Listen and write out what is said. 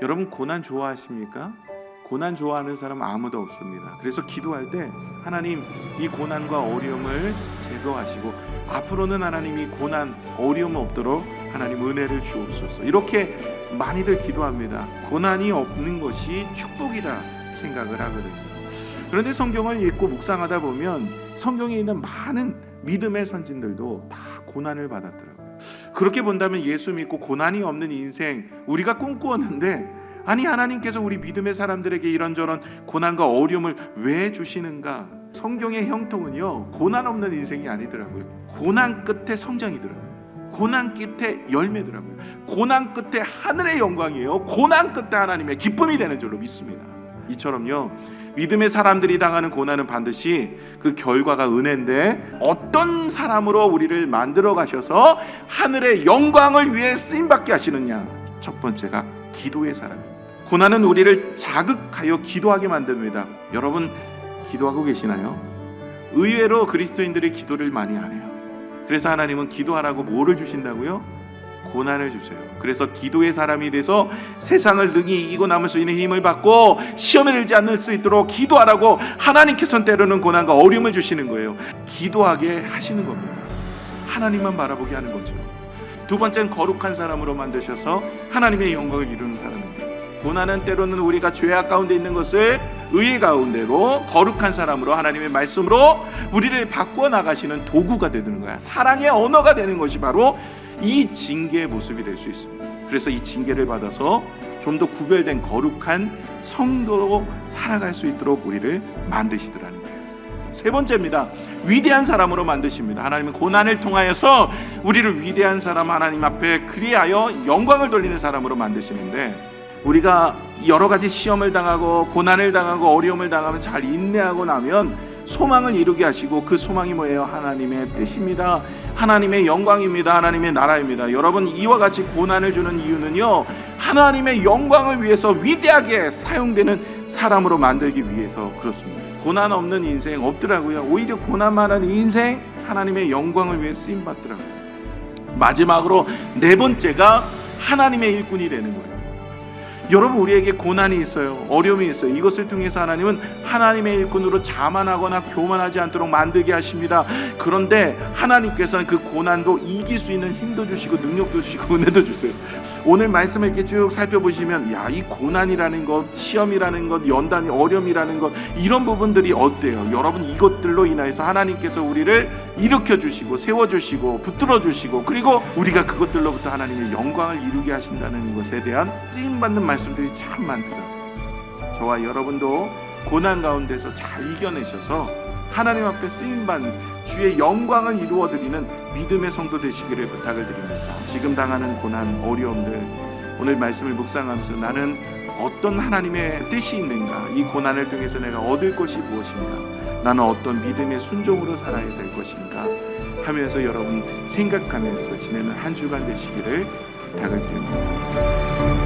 여러분 고난 좋아하십니까? 고난 좋아하는 사람 아무도 없습니다. 그래서 기도할 때 하나님 이 고난과 어려움을 제거하시고 앞으로는 하나님이 고난 어려움 없도록 하나님 은혜를 주옵소서. 이렇게 많이들 기도합니다. 고난이 없는 것이 축복이다 생각을 하거든요. 그런데 성경을 읽고 묵상하다 보면 성경에 있는 많은 믿음의 선진들도 다 고난을 받았더라고요. 그렇게 본다면 예수 믿고 고난이 없는 인생 우리가 꿈꾸었는데, 아니 하나님께서 우리 믿음의 사람들에게 이런저런 고난과 어려움을 왜 주시는가? 성경의 형통은요, 고난 없는 인생이 아니더라고요. 고난 끝에 성장이더라고요. 고난 끝에 열매더라고요. 고난 끝에 하늘의 영광이에요. 고난 끝에 하나님의 기쁨이 되는 줄로 믿습니다. 이처럼요, 믿음의 사람들이 당하는 고난은 반드시 그 결과가 은혜인데, 어떤 사람으로 우리를 만들어 가셔서 하늘의 영광을 위해 쓰임받게 하시느냐? 첫 번째가 기도의 사람입니다. 고난은 우리를 자극하여 기도하게 만듭니다. 여러분 기도하고 계시나요? 의외로 그리스도인들이 기도를 많이 안 해요. 그래서 하나님은 기도하라고 뭐를 주신다고요? 고난을 주세요. 그래서 기도의 사람이 돼서 세상을 능히 이기고 남을 수 있는 힘을 받고 시험에 들지 않을 수 있도록 기도하라고 하나님께서는 때로는 고난과 어려움을 주시는 거예요. 기도하게 하시는 겁니다. 하나님만 바라보게 하는 거죠. 두 번째는 거룩한 사람으로 만드셔서 하나님의 영광을 이루는 사람입니다. 고난은 때로는 우리가 죄악 가운데 있는 것을 의의 가운데로 거룩한 사람으로 하나님의 말씀으로 우리를 바꾸어 나가시는 도구가 되는 거야. 사랑의 언어가 되는 것이 바로 이 징계의 모습이 될 수 있습니다. 그래서 이 징계를 받아서 좀 더 구별된 거룩한 성도로 살아갈 수 있도록 우리를 만드시더라는 거예요. 세 번째입니다. 위대한 사람으로 만드십니다. 하나님은 고난을 통하여서 우리를 위대한 사람, 하나님 앞에 그리하여 영광을 돌리는 사람으로 만드시는데, 우리가 여러 가지 시험을 당하고 고난을 당하고 어려움을 당하면 잘 인내하고 나면 소망을 이루게 하시고, 그 소망이 뭐예요? 하나님의 뜻입니다. 하나님의 영광입니다. 하나님의 나라입니다. 여러분, 이와 같이 고난을 주는 이유는요, 하나님의 영광을 위해서 위대하게 사용되는 사람으로 만들기 위해서 그렇습니다. 고난 없는 인생 없더라고요. 오히려 고난 많은 인생 하나님의 영광을 위해 쓰임받더라고요. 마지막으로 네 번째가 하나님의 일꾼이 되는 거예요. 여러분, 우리에게 고난이 있어요. 어려움이 있어요. 이것을 통해서 하나님은 하나님의 일꾼으로 자만하거나 교만하지 않도록 만들게 하십니다. 그런데 하나님께서는 그 고난도 이길 수 있는 힘도 주시고 능력도 주시고 은혜도 주세요. 오늘 말씀을 이렇게 쭉 살펴보시면, 야, 이 고난이라는 것, 시험이라는 것, 연단이 어려움이라는 것, 이런 부분들이 어때요? 여러분, 이것들로 인하여서 하나님께서 우리를 일으켜 주시고 세워 주시고 붙들어 주시고, 그리고 우리가 그것들로부터 하나님의 영광을 이루게 하신다는 것에 대한 쓰임받는 말씀들이 참 많더라고요. 저와 여러분도 고난 가운데서 잘 이겨내셔서 하나님 앞에 쓰임받는 주의 영광을 이루어드리는 믿음의 성도 되시기를 부탁을 드립니다. 지금 당하는 고난, 어려움들, 오늘 말씀을 묵상하면서 나는 어떤 하나님의 뜻이 있는가, 이 고난을 통해서 내가 얻을 것이 무엇인가, 나는 어떤 믿음의 순종으로 살아야 될 것인가 하면서 여러분 생각하면서 지내는 한 주간 되시기를 부탁을 드립니다.